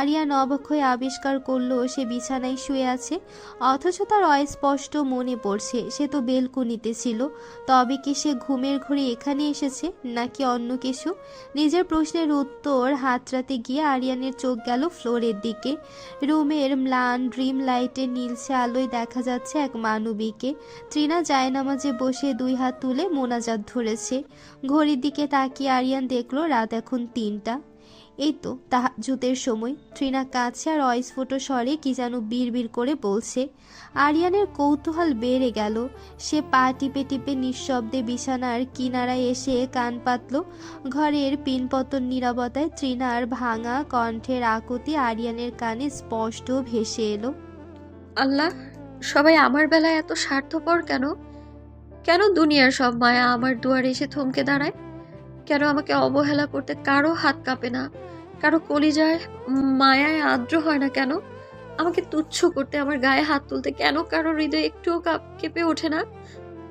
আরিয়ান অবাক হয়ে আবিষ্কার করলো সে বিছানায় শুয়ে আছে, অথচ তার অস্পষ্ট মনে পড়ছে সে তো বেলকনিতে ছিল। তবে কি সে ঘুমের ঘোরে এখানে এসেছে নাকি অন্য কিছু? নিজের প্রশ্নের উত্তর হাতড়াতে গিয়ে আরিয়ানের চোখ গেল ফ্লোরের দিকে। রুমের ম্লান ড্রিম লাইটের নীলচে আলোয় দেখা যাচ্ছে এক মানবীকে। তৃণা জায়নামাজে বসে দুই হাত তুলে মোনাজাত ধরেছে। ঘড়ির দিকে তাকিয়ে আরিয়ান দেখলো রাত এখন 3টা। এই তো তাহাজ্জুদের সময়। তৃণা কাছে আর অস্ফুট স্বরে কি যেন বিড়বিড় করে বলছে। আরিয়ানের কৌতূহল বেড়ে গেল। সে পা টিপে টিপে নিঃশব্দে বিছানার কিনারায় এসে কান পাতল। ঘরের পিনপতন নীরবতায় তৃণার ভাঙা কণ্ঠের আকুতি আরিয়ানের কানে স্পষ্ট ভেসে এলো। আল্লাহ, সবাই আমার বেলায় এত স্বার্থপর কেন? কেন দুনিয়ার সব মায়া আমার দুয়ারে এসে থমকে দাঁড়ায়? কেন আমাকে অবহেলা করতে কারো হাত কাঁপে না? কারো কলিজায় মায়ায় আর্দ্র হয় না কেন? আমাকে তুচ্ছ করতে, আমার গায়ে হাত তুলতে কেন কারো হৃদয় একটুও কেঁপে ওঠে না?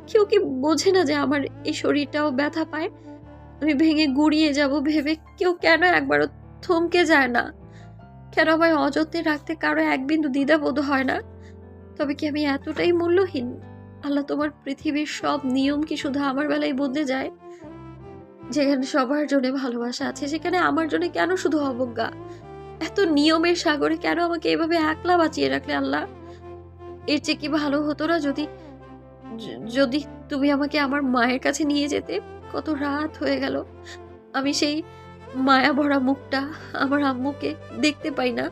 কেউ কি বোঝে না যে আমার এই শরীরটাও ব্যথা পায়? আমি ভেঙে গুড়িয়ে যাব ভেবে কেউ কেন একবারও থমকে যায় না? কেন আমায় অযত্নে রাখতে কারো এক বিন্দু দ্বিধাবোধ হয় না? তবে কি আমি এতটাই মূল্যহীন? আল্লাহ, তোমার পৃথিবীর সব নিয়ম কি শুধু আমার বেলায় বদলে যায়? যেখানে সবার জন্য ভালোবাসা আছে সেখানে আমার জন্য কেন শুধু অবজ্ঞা? এত নিয়মের সাগরে কেন আমাকে এভাবে একলা বাঁচিয়ে রাখলে আল্লাহ? এর চেয়ে কি ভালো হতো না যদি যদি তুমি আমাকে আমার মায়ের কাছে নিয়ে যেতে? কত রাত হয়ে গেল, আমি সেই মায়া ভরা মুখটা আমার আম্মুকে দেখতে পাই না।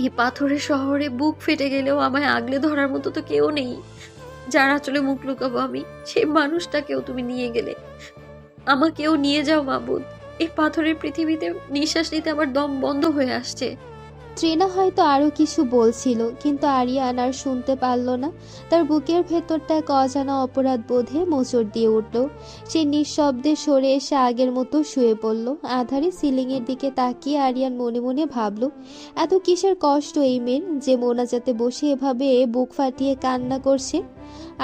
এই পাথরের শহরে বুক ফেটে গেলেও আমায় আগলে ধরার মতো তো কেউ নেই। যার আঁচলে মুখ লুকাবো আমি, সেই মানুষটাকেও তুমি নিয়ে গেলে। আমাকেও নিয়ে যাও মাবুদ। এই পাথরের পৃথিবীতে নিঃশ্বাস নিতে আমার দম বন্ধ হয়ে আসছে। ট্রেনা হয়তো আরো কিছু বলছিল, কিন্তু আরিয়ান আর শুনতে পারল না। তার বুকের ভেতরটা এক অজানা অপরাধ বোধে মোচড় দিয়ে উঠল। সে নিঃশব্দে সরে এসে আগের মতো শুয়ে পড়ল। আধারে সিলিংয়ের দিকে তাকিয়ে আরিয়ান মনে মনে ভাবল, এত কিসের কষ্ট এই মেয়ের যে মোনাজাতে বসে এভাবে বুক ফাটিয়ে কান্না করছে।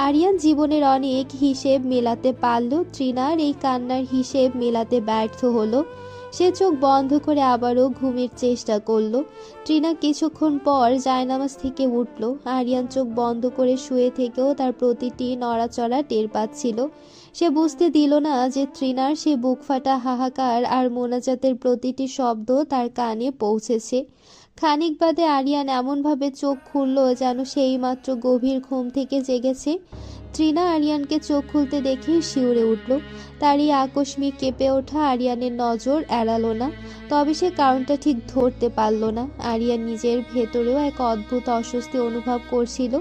আরিয়ান জীবনের অনেক হিসেব মেলাতে পারলেও তৃণার এই কান্নার হিসেব মেলাতে ব্যর্থ হলো। সে চোখ বন্ধ করে আবারও ঘুমের চেষ্টা করলো। ট্রিনা কিছুক্ষণ পর জায়নামাজ থেকে উঠল। আরিয়ান চোখ বন্ধ করে শুয়ে থেকেও তার প্রতিটি নড়াচড়া টের পাচ্ছিল। সে বুঝতে দিল না যে তৃণার সে বুক ফাটা হাহাকার আর মোনাজাতের প্রতিটি শব্দ তার কানে পৌঁছেছে। খানিক বাদে আরিয়ান এমনভাবে চোখ খুলল যেন সেই মাত্র গভীর ঘুম থেকে জেগেছে। তৃণা আরিয়ানকে চোখ খুলতে দেখে শিউরে উঠল। তার এই আকস্মিক কেঁপে ওঠা আরিয়ানের নজর এড়ালো না। তবে সে কারণটা ঠিক ধরতে পারল না। আরিয়ান নিজের ভেতরেও এক অদ্ভুত অস্বস্তি অনুভব করছিল।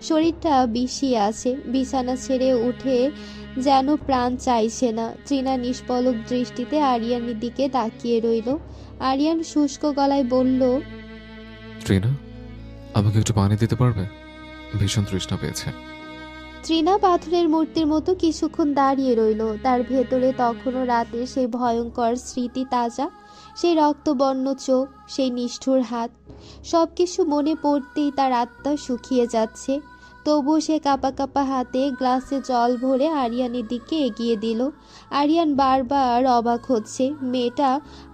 শরীরটা বিষিয়ে আছে। বিছানা ছেড়ে উঠে যেন প্রাণ চাইছে না। তৃণা নিষ্পলক দৃষ্টিতে আরিয়ানের দিকে তাকিয়ে রইল। আরিয়ান শুষ্ক গলায় বলল, ট্রিনা, আমাকে একটু পানি দিতে পারবে? ভীষণ তৃষ্ণা পেয়েছে। তৃণা পাথরের মূর্তির মতো কিছুক্ষণ দাঁড়িয়ে রইল। তার ভেতরে তখনও রাতে সেই ভয়ঙ্কর স্মৃতি তাজা। সেই রক্তবর্ণ চোখ, সেই নিষ্ঠুর হাত, সবকিছু মনে পড়তেই তার আত্মা শুকিয়ে যাচ্ছে। তবুও সে কাঁপা কাঁপা হাতে গ্লাসে জল ভরে আরিয়ানের দিকে এগিয়ে দিল। আরিয়ান বারবার অবাক হচ্ছে, মেয়েটা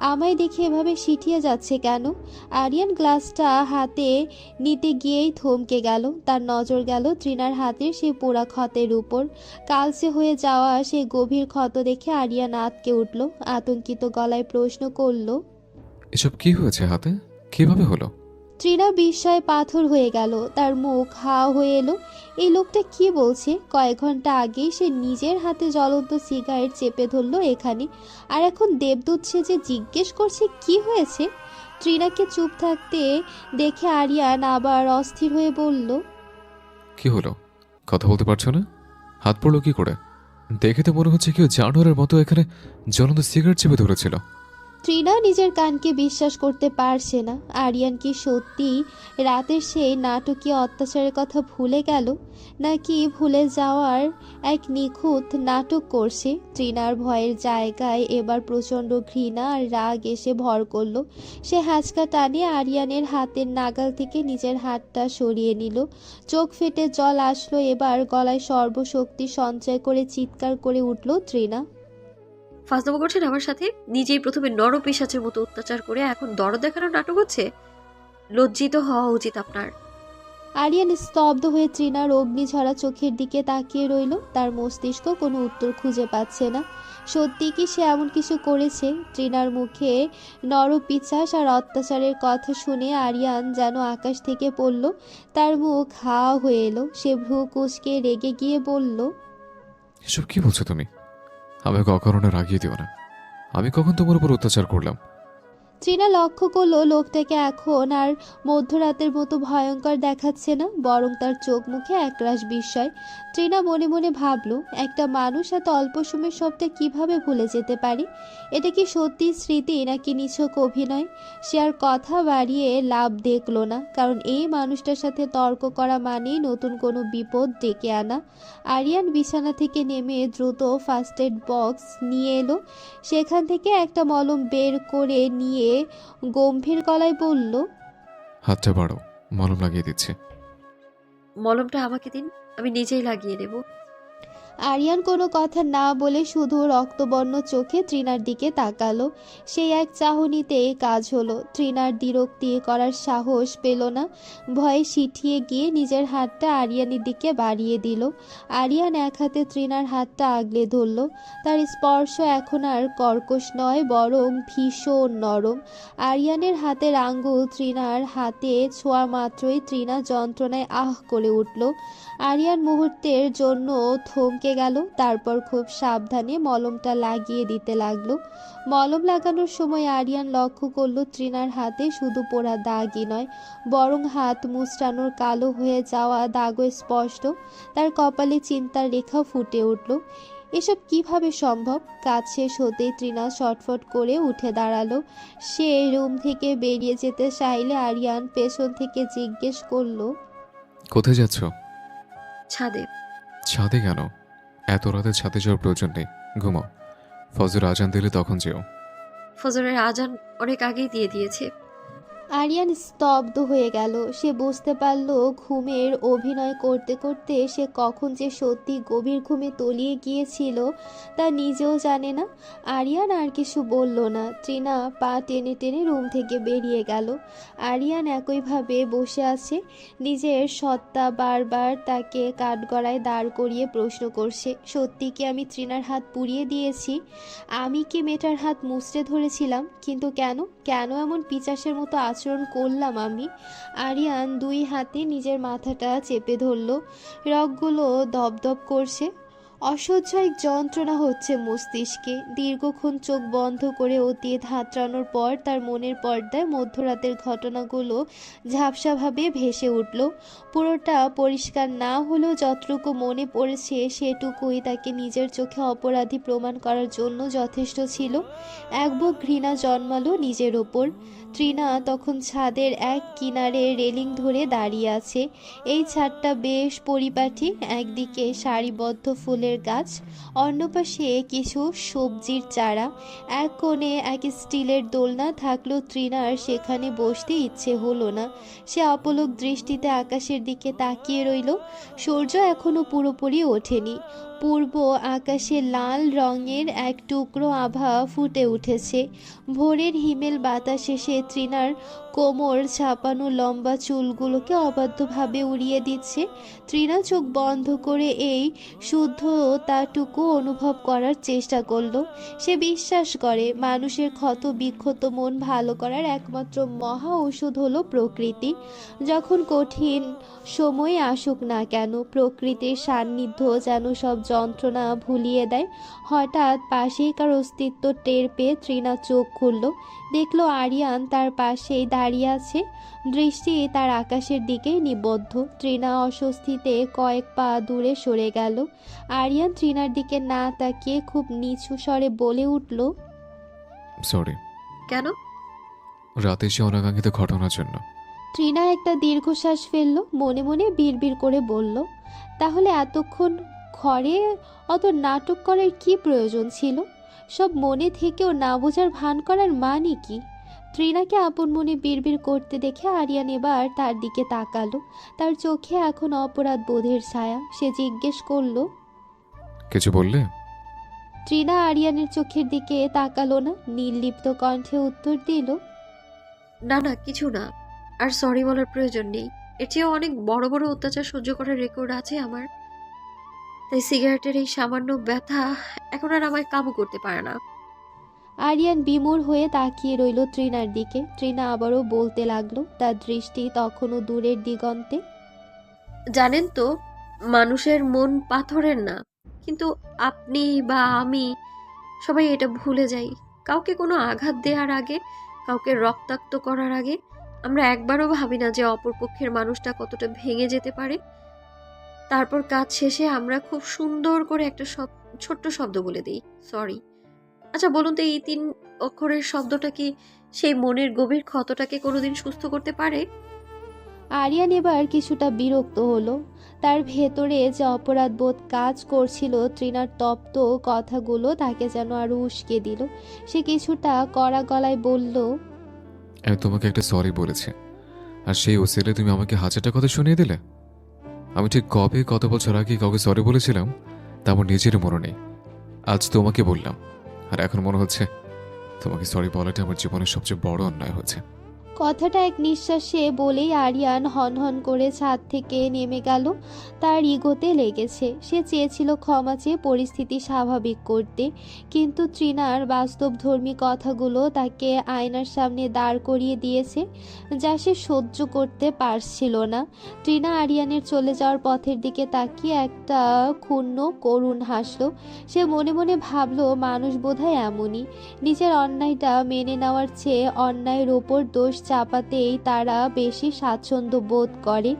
আমায় দেখে এভাবে সিঁটিয়ে যাচ্ছে কেন? আরিয়ান গ্লাসটা হাতে নিতে গিয়েই থমকে গেল। তার নজর গেল তৃণার হাতের সেই পোড়া ক্ষতের উপর। কালচে হয়ে যাওয়া সেই গভীর ক্ষত দেখে আরিয়ান আঁতকে উঠল। আতঙ্কিত গলায় প্রশ্ন করল, এসব কি হয়েছে হাতে? কিভাবে হলো? তৃণা বিস্ময়ে পাথর হয়ে গেল। তার মুখ হাঁ হয়ে এলো। এই লোকটা কি বলছে? কয়েক ঘন্টা আগেই সে নিজের হাতে জ্বলন্ত সিগারেট চেপে ধরলো এখানে, আর এখন দেবদূত সেজে জিজ্ঞেস করছে কি হয়েছে। তৃণাকে চুপ থাকতে দেখে আরিয়ান আবার অস্থির হয়ে বলল, কি হলো? কথা বলতে পারছো না? হাত পড়লো কি করে? দেখে তো মনে হচ্ছে কেউ জানোয়ারের মতো এখানে জ্বলন্ত সিগারেট চেপে ধরেছিল। তৃণা নিজের কানকে বিশ্বাস করতে পারছে না। আরিয়ান কি সত্যি রাতের সেই নাটকীয় অত্যাচারের কথা ভুলে গেল, নাকি ভুলে যাওয়ার এক নিখুঁত নাটক করছে? তৃণার ভয়ের জায়গায় এবার প্রচণ্ড ঘৃণা আর রাগ এসে ভর করল। সে হ্যাঁচকা টানে আরিয়ানের হাতের নাগাল থেকে নিজের হাতটা সরিয়ে নিল। চোখ ফেটে জল আসলো। এবার গলায় সর্বশক্তি সঞ্চয় করে চিৎকার করে উঠল তৃণা, ফাজলামো করছেন আমার সাথে? নিজেই প্রথমে নরপিশাচের মতো অত্যাচার করে এখন দরদ দেখানোর নাটক হচ্ছে। লজ্জিত হওয়া উচিত আপনার। আরিয়ান স্তব্ধ হয়ে তৃণার অগ্নিঝরা চোখের দিকে তাকিয়ে রইল। তার মস্তিষ্ক কোনো উত্তর খুঁজে পাচ্ছে না। সত্যি কি সে এমন কিছু করেছে? তৃণার মুখে নরপিশাচ আর অত্যাচারের কথা শুনে আরিয়ান যেন আকাশ থেকে পড়ল। তার মুখ হা হয়ে এলো। সে ভ্রু কুঁচকে রেগে গিয়ে বলল, এসব কি বলছো তুমি? আমাকে অকারণে রাগিয়ে দিও না। আমি কখন তোমার উপর অত্যাচার করলাম? তৃণা লক্ষ্য করলো লোকটাকে এখন আর মধ্যরাতের মতো ভয়ঙ্কর দেখাচ্ছে না, বরং তার চোখ মুখে একরাশ বিস্ময়। তৃণা মনে মনে ভাবলো, একটা মানুষ এত অল্প সময় সবটা কিভাবে ভুলে যেতে পারে? এটা কি সত্যি স্মৃতি নাকি নিছক অভিনয়? সে আর কথা বাড়িয়ে লাভ দেখলো না, কারণ এই মানুষটার সাথে তর্ক করা মানেই নতুন কোনো বিপদ ডেকে আনা। আরিয়ান বিছানা থেকে নেমে দ্রুত ফার্স্ট এড বক্স নিয়ে এলো। সেখান থেকে একটা মলম বের করে নিয়ে গম্ভীর গলায় বলল, হাতটা বাড়ো, মলম লাগিয়ে দিচ্ছে। মলমটা আমাকে দিন, আমি নিজেই লাগিয়ে নেব। আরিয়ান কোনো কথা না বলে শুধু রক্তবর্ণ চোখে তৃণার দিকে তাকালো। সেই এক চাহনিতেই কাজ হলো। তৃণার দ্বিরক্তি করার সাহস পেল না। ভয়ে সিঁটিয়ে গিয়ে নিজের হাতটা আরিয়ানের দিকে বাড়িয়ে দিল। আরিয়ান এক হাতে তৃণার হাতটা আগলে ধরল। তার স্পর্শ এখন আর কর্কশ নয়, বরং ভীষণ নরম। আরিয়ানের হাতের আঙ্গুল তৃণার হাতে ছোঁয়া মাত্রই তৃণা যন্ত্রণায় আহ করে উঠল। আরিয়ান মুহূর্তের জন্য থমকে গেল, তারপর খুব সাবধানে মলমটা লাগিয়ে দিতে লাগলো। মলম লাগানোর সময় আরিয়ান লক্ষ্য করলো তৃণার হাতে শুধু পোড়া দাগই নয়, বরং হাত মুচড়ানোর কালো হয়ে যাওয়া দাগও স্পষ্ট। তার কপালে চিন্তার রেখা ফুটে উঠল। এসব কিভাবে সম্ভব? কাজ শেষ হতেই তৃণা ছটফট করে উঠে দাঁড়ালো। সে রুম থেকে বেরিয়ে যেতে চাইলে আরিয়ান পেছন থেকে জিজ্ঞেস করলো, কোথায় যাচ্ছ? ছাদে। ছাদে কেন? এত রাতে ছাদে যাওয়ার প্রয়োজন নেই, ঘুমাও। ফজর আজান দিলে তখন যেও। ফজরের আজান অনেক আগেই দিয়ে দিয়েছে। আরিয়ান স্তব্ধ হয়ে গেল। সে বুঝতে পারল ঘুমের অভিনয় করতে করতে সে কখন যে সত্যি গভীর ঘুমে তলিয়ে গিয়েছিল তা নিজেও জানে না। আরিয়ান আর কিছু বলল না। তৃণা পা টেনে টেনে রুম থেকে বেরিয়ে গেল। আরিয়ান একইভাবে বসে আছে। নিজের সত্তা বারবার তাকে কাঠগড়ায় দাঁড় করিয়ে প্রশ্ন করছে, সত্যি কি আমি তৃণার হাত পুড়িয়ে দিয়েছি? আমি কি মেয়েটার হাত মুচড়ে ধরেছিলাম? কিন্তু কেন কেন এমন পিচাসের মতো আচরণ করলাম আমি? আরিয়ান দুই হাতে নিজের মাথাটা চেপে ধরল। রগগুলো দপদপ করছে। অসহ্য এক যন্ত্রণা হচ্ছে মস্তিষ্কে। দীর্ঘক্ষণ চোখ বন্ধ করে অতীত হাতড়ানোর পর তার মনের পর্দায় মধ্যরাতের ঘটনাগুলো ঝাপসাভাবে ভেসে উঠল। পুরোটা পরিষ্কার না হলেও যতটুকু মনে পড়েছে সেটুকুই তাকে নিজের চোখে অপরাধী প্রমাণ করার জন্য যথেষ্ট ছিল। এক বুক ঘৃণা জন্মালো নিজের ওপর। তৃণা তখন ছাদের এক কিনারে রেলিং ধরে দাঁড়িয়ে আছে। এই ছাদটা বেশ পরিপাটি। একদিকে সারিবদ্ধ ফুলের গাছ, অন্য পাশে কিছু সবজির চারা, এক কোণে এক স্টিলের দোলনা থাকলেও তৃণার সেখানে বসতে ইচ্ছে হলো না। সে অপলক দৃষ্টিতে আকাশের দিকে তাকিয়ে রইল। সূর্য এখনো পুরোপুরি ওঠেনি। পূর্ব আকাশে লাল রঙের এক টুকরো আভা ফুটে উঠেছে। ভোরের হিমেল বাতাস এসে তৃণার কোমর ছাপানো লম্বা চুলগুলোকে অবাধ্যভাবে উড়িয়ে দিচ্ছে। তৃণা চোখ বন্ধ করে এই শুদ্ধতাটুকু অনুভব করার চেষ্টা করলো। সে বিশ্বাস করে মানুষের ক্ষত বিক্ষত মন ভালো করার একমাত্র মহা ওষুধ হলো প্রকৃতি। যখন কঠিন সময় আসুক না কেন, প্রকৃতির সান্নিধ্য যেন সব যন্ত্রণা ভুলিয়ে দেয়। হঠাৎ পাশেই কার অস্তিত্ব টের পেয়ে তৃণা চোখ খুলল। দেখলো আরিয়ান তার পাশেই দাঁড়িয়ে আছে। দৃষ্টি তার আকাশের দিকেই নিবদ্ধ। তৃণা অস্বস্তিতে কয়েক পা দূরে সরে গেল। আরিয়ান তৃণার দিকে না তাকিয়ে খুব নিচু স্বরে বলে উঠল, সরি। কেন? রাতে সে অনাকাঙ্ক্ষিত ঘটনার জন্য। তৃণা একটা দীর্ঘশ্বাস ফেলল। মনে মনে বিড়বিড় করে বলল, তাহলে এতক্ষণ ঘরে অত নাটক করার কি প্রয়োজন ছিল? সব মনে থেকেও না বোঝার ভান করার মানে কি? তৃণাকে আপন মনে বিড়বিড় করতে দেখে আরিয়ান এবার তার দিকে তাকালো। তার চোখে এখন অপরাধ বোধের ছায়া। সে জিজ্ঞেস করলো, কিছু বললে? ট্রিনা আরিয়ানের চোখের দিকে তাকালো না, নির্লিপ্ত কণ্ঠে উত্তর দিল, না না, কিছু না। আর সরি বলার প্রয়োজন নেই। এর চেয়েও অনেক বড় বড় অত্যাচার সহ্য করার রেকর্ড আছে আমার। তাই সিগারেটের এই সামান্য ব্যথা এখন আর আমায় কাবু করতে পারে না। আরিয়ান বিমূঢ় হয়ে তাকিয়ে রইল ট্রিনার দিকে। ট্রিনা আবারও বলতে লাগলো, তার দৃষ্টি তখনও দূরের দিগন্তে। জানেন তো, মানুষের মন পাথরের না, কিন্তু আপনি বা আমি সবাই এটা ভুলে যাই। কাউকে কোনো আঘাত দেওয়ার আগে, কাউকে রক্তাক্ত করার আগে আমরা একবারও ভাবি না যে অপরপক্ষের মানুষটা কতটা ভেঙে যেতে পারে। তারপর কাজ শেষে আমরা খুব সুন্দর করে একটা ছোট্ট শব্দ বলে দিই, সরি। আচ্ছা বলুন তো, এই 3 অক্ষরের শব্দটা কি সেই মনের গভীর ক্ষতটাকে কোনোদিন সুস্থ করতে পারে? আরিয়ান এবার কিছুটা বিরক্ত হলো। তার ভেতরে যে অপরাধবোধ কাজ করছিল, ট্রিনার তপ্ত কথাগুলো তাকে যেন আরো উস্কে দিল। সে কিছুটা কড়া গলায় বলল, আমি তোমাকে একটা সরি বলেছি, আর সেই ওসিলে তুমি আমাকে হাজারটা কথা শুনিয়ে দিলে। আমি ঠিক কবে কত বছর আগে কাউকে সরি বলেছিলাম তা আমার নিজেরই মনে নেই। আজ তোমাকে বললাম, আর এখন মনে হচ্ছে তোমাকে সরি বলাটা আমার জীবনের সবচেয়ে বড় অন্যায় হয়েছে। কথাটা এক নিঃশ্বাসে বলেই আরিয়ান হনহন করে ছাদ থেকে নেমে গেল। তার ইগোতে লেগেছে। সে চেয়েছিল ক্ষমা চেয়ে পরিস্থিতি স্বাভাবিক করতে, কিন্তু ট্রিনার বাস্তবধর্মী কথাগুলো তাকে আয়নার সামনে দাঁড় করিয়ে দিয়েছে, যা সে সহ্য করতে পারছিল না। ট্রিনা আরিয়ানের চলে যাওয়ার পথের দিকে তাকিয়ে একটা ক্ষুণ্ণ করুণ হাসল। সে মনে মনে ভাবল, মানুষ বোধহয় এমনই, নিজের অন্যায়টা মেনে নেওয়ার চেয়ে অন্যায়ের ওপর দোষ চাপাতেই তারা বেশি স্বাচ্ছন্দ্য বোধ করে।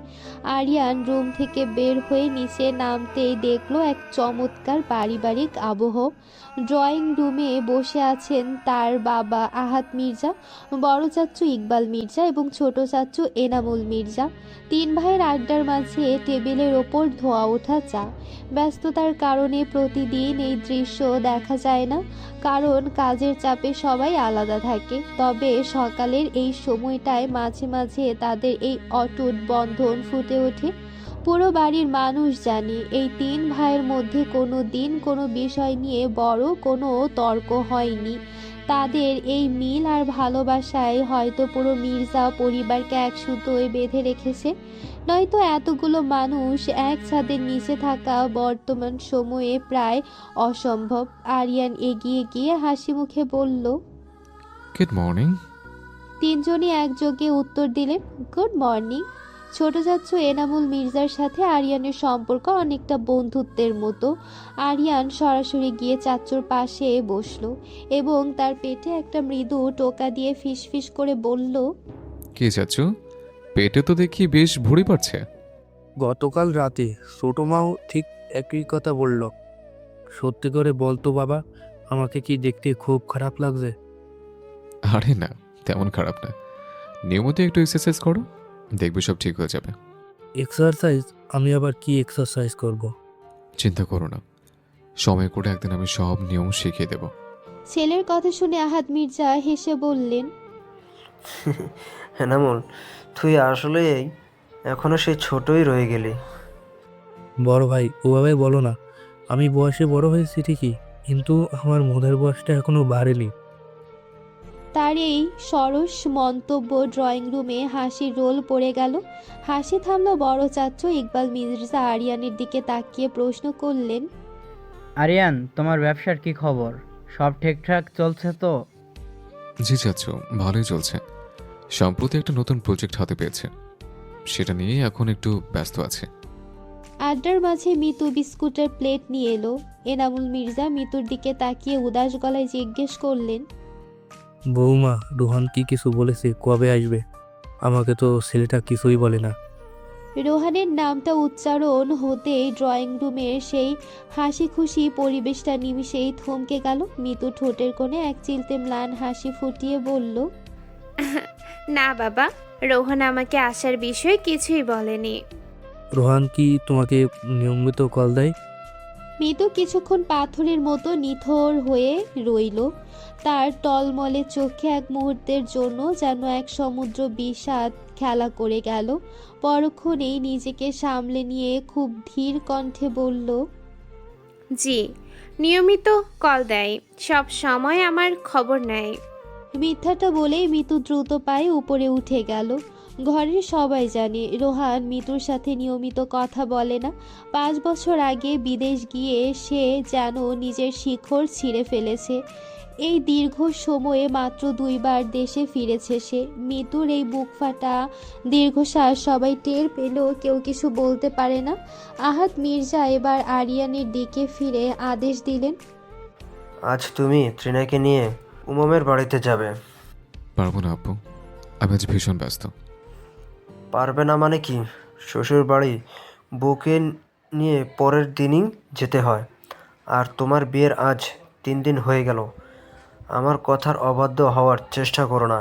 আরিয়ান রুম থেকে বের হয়ে নিচে নামতেই দেখলো এক চমৎকার পারিবারিক আবহ। ড্রয়িং রুমে বসে আছেন তার বাবা আহাদ মির্জা, বড় চাচ্চু ইকবাল মির্জা এবং ছোট চাচ্চু এনামুল মির্জা। 3 ভাইয়ের আড্ডার মাঝে টেবিলের ওপর ধোয়া ওঠা চা। ব্যস্ততার কারণে প্রতিদিন এই দৃশ্য দেখা যায় না, কারণ কাজের চাপে সবাই আলাদা থাকে। তবে সকালের এই সময়টায় মাঝে মাঝে তাদের এই অটুট বন্ধন ফুটে ওঠে। পুরো বাড়ির মানুষ জানে এই 3 ভাইয়ের মধ্যে কোনো দিন কোনো বিষয় নিয়ে বড় কোনো তর্ক হয়নি। তাদের এই মিল আর ভালোবাসায় হয়তো পুরো মির্জা পরিবারকে এক সুতোয় বেঁধে রেখেছে, নয়তো এতগুলো মানুষ এক ছাদের নিচে থাকা বর্তমান সময়ে প্রায় অসম্ভব। আরিয়ান এগিয়ে গিয়ে হাসি মুখে বলল, গুড মর্নিং। 3 জনই একযোগে উত্তর দিলেন, গুড মর্নিং। ছোট চাচ্চু এনামুল মির্জার সাথে আরিয়ানের সম্পর্ক অনেকটা বন্ধুত্বের মতো। আরিয়ান সরাসরি গিয়ে চাচ্চুর পাশে বসলো এবং তার পেটে একটা মৃদু টোকা দিয়ে ফিসফিস করে বলল, কে চাচ্ছু, পেটে তো দেখি বেশ ভুঁড়ি পাচ্ছে। গতকাল রাতে ছোট মাও ঠিক একই কথা বলল। সত্যি করে বলতো বাবা, আমাকে কি দেখতে খুব খারাপ লাগছে? আরে না, তেমন খারাপ না। নিয়মিত একটু এক্সারসাইজ করো, দেখবে সব ঠিক হয়ে যাবে। এক্সারসাইজ? আমি আবার কি এক্সারসাইজ করব? চিন্তা করো না, সময় করে একদিন আমি সব নিয়ম শিখিয়ে দেব। ছেলের কথা শুনে আহাদ মির্জা হেসে বললেন, এনামুল, তুই আসলে এখনো সেই ছোটই রয়ে গেলি। বড় ভাই, ওভাবে বলো না। আমি বয়সে বড় হয়েছি ঠিকই, কিন্তু আমার মনের বয়সটা এখনো বাড়েনি। তার এই সরস মন্তব্য ড্রয়িং রুমে হাসির রোল পড়ে গেল। হাসি থামলো বড় চাচ্চু ইকবাল মির্জা আরিয়ানের দিকে তাকিয়ে প্রশ্ন করলেন, আরিয়ান, তোমার ব্যবসার কি খবর? সব ঠিকঠাক চলছে তো? জি চাচ্ছু, ভালোই চলছে। সম্প্রতি একটা নতুন প্রজেক্ট হাতে পেয়েছে, সেটা নিয়েই এখন একটু ব্যস্ত আছে। আড্ডার মাঝে মিতু বিস্কুটের প্লেট নিয়ে এলো। এনামুল মির্জা মিতুর দিকে তাকিয়ে উদাস গলায় জিজ্ঞেস করলেন, বৌমা, রোহান কি কিছু বলেছে? কবে আসবে? আমাকে তো ছেলেটা কিছুই বলে না। রোহানের নামটা উচ্চারণ হতেই ড্রয়িং রুমের সেই হাসি খুশি পরিবেশটা নিমিষেই থমকে গেল। মিতু ঠোঁটের কোণে এক চিলতে ম্লান হাসি ফুটিয়ে বলল, না বাবা, রোহন আমাকে আসার বিষয়ে কিছুই বলেনি। রোহান কি তোমাকে নিয়মিত কল দেয়? মিতু কিছুক্ষণ পাথরের মতো নিথর হয়ে রইল। তার টলমলে চোখে এক মুহূর্তের জন্য যেন এক সমুদ্র বিষাদ খেলা করে গেল। পরক্ষণেই নিজেকে সামলে নিয়ে খুব ধীর কণ্ঠে বলল, জি, নিয়মিত কল দেয়, সব সময় আমার খবর নেয়। মিথ্যাটা বলেই মিতু দ্রুত পায়ে উপরে উঠে গেল। ঘরের সবাই জানে রোহান মিতুর সাথে নিয়মিত কথা বলে না। 5 বছর আগে বিদেশ গিয়ে সে যেন নিজের শিকড় ছিঁড়ে ফেলেছে। এই দীর্ঘ সময়ে মাত্র 2 বার দেশে ফিরেছে সে। মিতুর এই বুক ফাটা দীর্ঘশ্বাস সবাই টের পেলেও কেউ কিছু বলতে পারে না। আহাদ মির্জা এবার আরিয়ানের দিকে ফিরে আদেশ দিলেন, আজ তুমি ত্রিনাকে নিয়ে উমমের বাড়িতে যাবে। পারবো না আব্বু, আমি আজ ভীষণ ব্যস্ত। পারবে না মানে কি? শ্বশুর বাড়ি বউকে নিয়ে পরের দিনই যেতে হয়, আর তোমার বিয়ের আজ 3 দিন হয়ে গেল। আমার কথার অবাধ্য হওয়ার চেষ্টা করো না।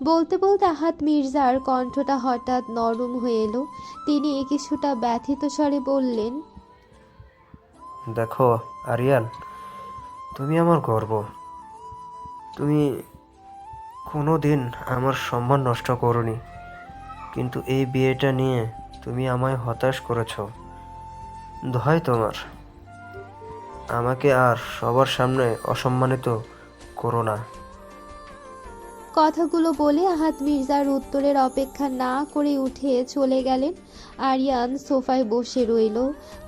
বলতে বলতে আহাদ মির্জার কণ্ঠটা হঠাৎ নরম হয়ে এলো। তিনি কিছুটা ব্যথিত স্বরে বললেন, দেখো আরিয়ান, তুমি আমার গর্ব। তুমি কোনো দিন আমার সম্মান নষ্ট করোনি, কিন্তু এই বিয়েটা নিয়ে তুমি আমায় হতাশ করেছ। দোহাই তোমার, আমাকে আর সবার সামনে অসম্মানিত করো না। কথাগুলো বলে আহাদ মির্জার উত্তরের অপেক্ষা না করে উঠে চলে গেলেন। আরিয়ান সোফায় বসে রইল।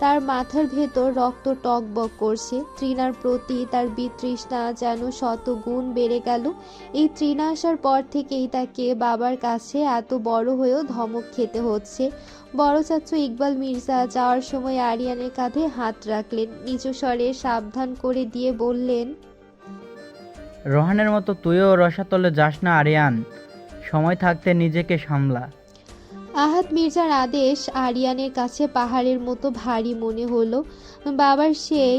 তার মাথার ভেতর রক্ত টকবক করছে। তৃণার প্রতি তার বিতৃষ্ণা যেন শতগুণ বেড়ে গেল। এই তৃণা আসার পর থেকেই তাকে বাবার কাছে এত বড় হয়েও ধমক খেতে হচ্ছে। বড় চাচু ইকবাল মির্জা যাওয়ার সময় আরিয়ানের কাঁধে হাত রাখলেন, নিচু স্বরে সাবধান করে দিয়ে বললেন, রোহানের মতো তুইও রসাতলে যাস না আরিয়ান, সময় থাকতে নিজেকে সামলা। আহাদ মির্জার আদেশ আরিয়ানের কাছে পাহাড়ের মতো ভারী মনে হলো। বাবার সেই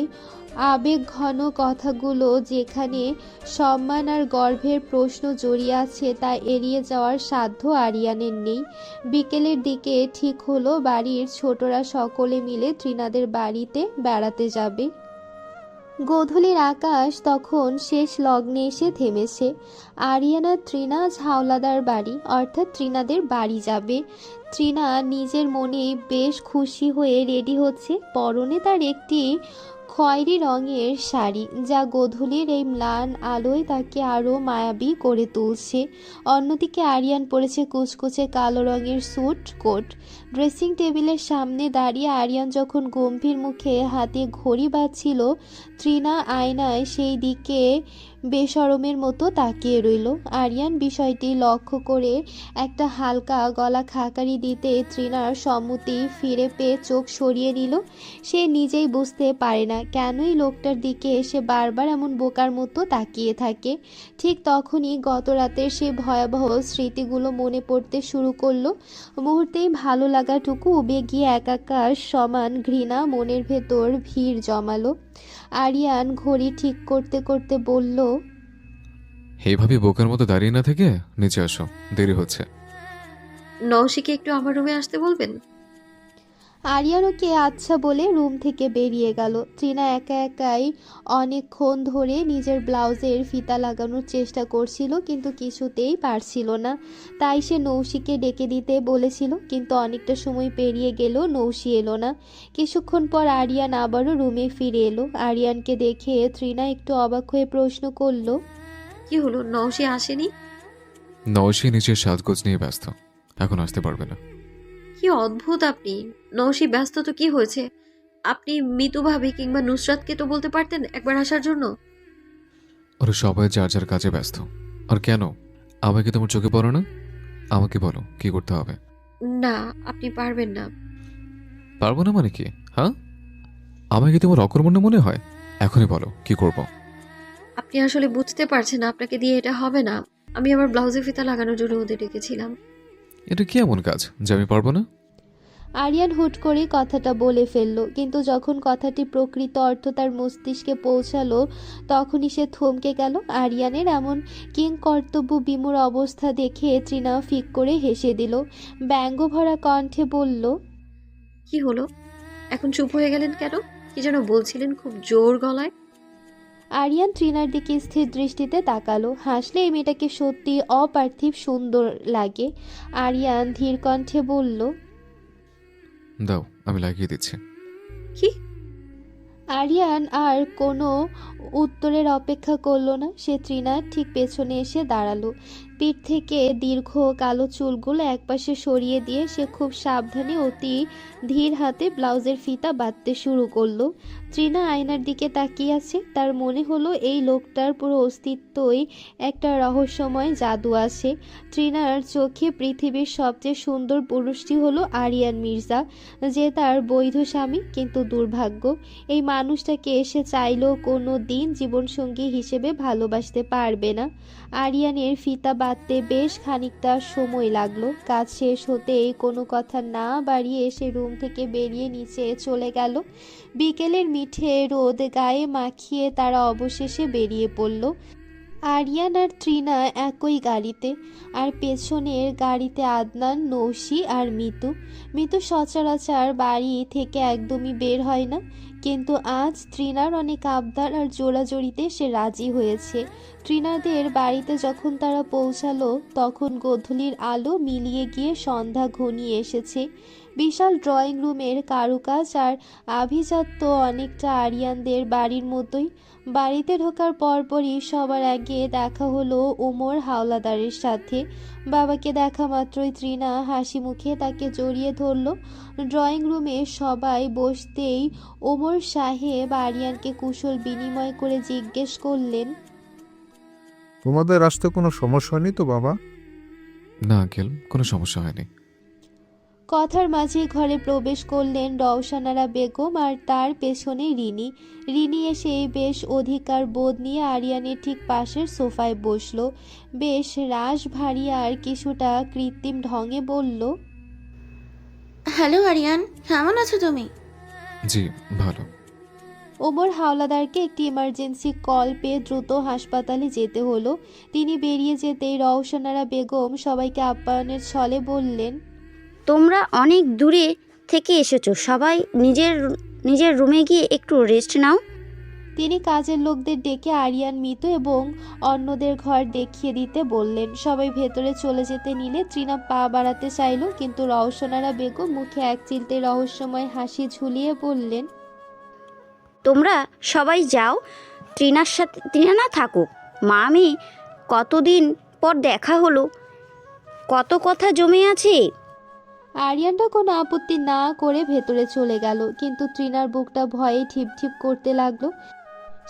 আবেগঘন কথাগুলো যেখানে সম্মান আর গর্বের প্রশ্ন জড়িয়ে আছে তা এড়িয়ে যাওয়ার সাধ্য আরিয়ানের নেই। বিকেলের দিকে ঠিক হলো বাড়ির ছোটরা সকলে মিলে তৃণাদের বাড়িতে বেড়াতে যাবে। গোধূলির আকাশ তখন শেষ লগ্নে এসে থেমেছে। আরিয়ান আর তৃণা হাওলাদার বাড়ি অর্থাৎ তৃণাদের বাড়ি যাবে। তৃণা নিজের মনে বেশ খুশি হয়ে রেডি হচ্ছে। পরনে তার একটি খয়েরি রঙের শাড়ি, যা গোধূলির এই ম্লান আলোয় তাকে আরও মায়াবী করে তুলছে। অন্যদিকে আরিয়ান পরেছে কুচকুচে কালো রঙের স্যুট কোট। ড্রেসিং টেবিলের সামনে দাঁড়িয়ে আরিয়ান যখন গম্ভীর মুখে হাতে ঘড়ি বাজছিল, তৃণা আয়নায় সেই দিকে বেশরমের মতো তাকিয়ে রইল। আরিয়ান বিষয়টি লক্ষ্য করে একটা হালকা গলা খাকারি দিতে তৃণার সম্মতি ফিরে পেয়ে চোখ সরিয়ে নিল। সে নিজেই বুঝতে পারে না কেনই লোকটার দিকে সে বারবার এমন বোকার মতো তাকিয়ে থাকে। ঠিক তখনই গত রাতের সে ভয়াবহ স্মৃতিগুলো মনে পড়তে শুরু করলো। মুহূর্তেই ভালো লাগাটুকু উবে গিয়ে একাকার সমান ঘৃণা মনের ভেতর ভিড় জমালো। আরিয়ান ঘড়ি ঠিক করতে করতে বলল, এইভাবে বোকার মতো দাঁড়িয়ে না থেকে নিচে আসো, দেরি হচ্ছে। নওশিকে একটু আমার রুমে আসতে বলবেন। আরিয়ান ওকে আচ্ছা বলে রুম থেকে বেরিয়ে গেল। তৃণা একা একাই অনেকক্ষণ ধরে নিজের ব্লাউজের ফিতা লাগানোর চেষ্টা করছিল, কিন্তু কিছুতেই পারছিল না। তাই সে নৌশিকে ডেকে দিতে বলেছিল, কিন্তু অনেকটা সময় পেরিয়ে গেল, নৌশি এলো না। কিছুক্ষণ পর আরিয়ান আবারও রুমে ফিরে এলো। আরিয়ানকে দেখে তৃণা একটু অবাক হয়ে প্রশ্ন করল, কি হলো, নওশি আসেনি? নওশি নিচের সাজগোজ নিয়ে ব্যস্ত, এখন আসতে পারবে না। কি অদ্ভুত আপনি। নওশি ব্যস্ত তো কি হয়েছে? আপনি মিতু ভাবি কিংবা নুসরাতকে তো বলতে পারতেন একবার আসার জন্য। ওরা সবাই যার যার কাজে ব্যস্ত। আর কেন, আমাকে তোমার চোখে পড়ো না? আমাকে বলো কি করতে হবে। না, আপনি পারবেন না। পারবো না মানে কি? হ্যাঁ, আমাকে তোমার অকর্মণ্য মনে হয়? এখনই বলো কি করব। আপনি আসলে বুঝতে পারছেন আপনাকে দিয়ে এটা হবে না। আমি আমার ব্লাউজে ফিতা লাগানোর জন্য ওদের ডেকেছিলাম। এটা কি এমন কাজ যে আমি পারবো না? আরিয়ান হুট করে কথাটা বলে ফেলল, কিন্তু যখন কথাটি প্রকৃত অর্থ তার মস্তিষ্কে পৌঁছালো তখনই সে থমকে গেল। আরিয়ানের এমন কিংকর্তব্য বিমূঢ় অবস্থা দেখে তৃণা ফিক করে হেসে দিল। ব্যঙ্গভরা কণ্ঠে বলল, কি হলো, এখন চুপ হয়ে গেলেন কেন? কি যেন বলছিলেন খুব জোর গলায়। আরিয়ান তৃণার দিকে স্থির দৃষ্টিতে তাকালো। হাসলে এই মেয়েটাকে সত্যি অপার্থিব সুন্দর লাগে। আরিয়ান ধীর কণ্ঠে বলল, দাও, আমি লাগিয়ে দিচ্ছি। কি? আরিয়ান আর কোনো উত্তরের অপেক্ষা করলো না। সে তৃণার ঠিক পেছনে এসে দাঁড়ালো। পিঠ থেকে দীর্ঘ কালো চুলগুলো একপাশে সরিয়ে দিয়ে সে খুব সাবধানে অতি ধীর হাতে ব্লাউজের ফিতা বাঁধতে শুরু করলো। তৃণা আয়নার দিকে তাকিয়ে আছে। তার মনে হলো এই লোকটার পুরো অস্তিত্বই একটা রহস্যময় জাদু আছে। তৃণার চোখে পৃথিবীর সবচেয়ে সুন্দর পুরুষটি হলো আরিয়ান মির্জা, যে তার বৈধ স্বামী, কিন্তু দুর্ভাগ্য এই মানুষটাকে সে চাইলেও কোনো দিন জীবনসঙ্গী হিসেবে ভালোবাসতে পারবে না। আরিয়ানের ফিতা বাঁধতে বেশ খানিকটা সময় লাগলো। কাজ শেষ হতেই কোনো কথা না বাড়িয়ে সে রুম থেকে বেরিয়ে নিচে চলে গেল। বিকেলের মিঠে রোদ গায়ে মাখিয়ে তারা অবশেষে বেরিয়ে পড়ল। আরিয়ান আর তৃণা একই গাড়িতে, আর পেছনের গাড়িতে আদনান, নৌশি আর মিতু। মিতু সচরাচর বাড়ি থেকে একদমই বের হয় না, কিন্তু আজ তৃণার অনেক আবদার আর জোড়াজড়িতে সে রাজি হয়েছে। তৃণাদের বাড়িতে যখন তারা পৌঁছালো তখন গোধূলির আলো মিলিয়ে গিয়ে সন্ধ্যা ঘনিয়ে এসেছে। বিশাল ড্রয়িং রুমের কারুকাজ আর আভিজাত্য অনেকটা আরিয়ানদের বাড়ির মতোই। বাড়িতে ঢোকার পরপরই সবার আগে দেখা হলো ওমর হাওলাদারের সাথে। বাবাকে দেখা মাত্রই তৃণা হাসি মুখে তাকে জড়িয়ে ধরল। ড্রয়িং রুমে সবাই বসতেই ওমর সাহেব আরিয়ানকে কুশল বিনিময় করে জিজ্ঞেস করলেন, তোমাদের আসতে কোনো সমস্যা হয়নি তো বাবা? না আঙ্কেল, কোনো সমস্যা হয়নি। কথার মাঝে ঘরে প্রবেশ করলেন রওশনারা বেগম আর তার পেছনে রিনি। রিনি এসে বেশ অধিকার বোধ নিয়ে আরিয়ানের ঠিক পাশের সোফায় বসলো। বেশ রাশ ভারী আর কিছুটা কৃত্রিম ঢঙে বলল, হ্যালো আরিয়ান, কেমন আছো তুমি? জি ভালো। ওমর হাওলাদারকে একটি ইমার্জেন্সি কল পেয়ে দ্রুত হাসপাতালে যেতে হলো। তিনি বেরিয়ে যেতেই রওশনারা বেগম সবাইকে আপ্যায়নের ছলে বললেন, তোমরা অনেক দূরে থেকে এসেছো, সবাই নিজের নিজের রুমে গিয়ে একটু রেস্ট নাও। তিনি কাজের লোকদের ডেকে আরিয়ান, মিতু এবং অন্যদের ঘর দেখিয়ে দিতে বললেন। সবাই ভেতরে চলে যেতে নিলে তৃণা পা বাড়াতে চাইল, কিন্তু রওশনারা বেগম মুখে এক চিলতে রহস্যময় হাসি ঝুলিয়ে বললেন, তোমরা সবাই যাও, তৃণা না থাকুক। মা, আমি কতদিন পর দেখা হলো, কত কথা জমে আছে। আরিয়ানটা কোনো আপত্তি না করে ভেতরে চলে গেল, কিন্তু তৃণার বুকটা ভয়ে ঠিপ ঠিপ করতে লাগলো।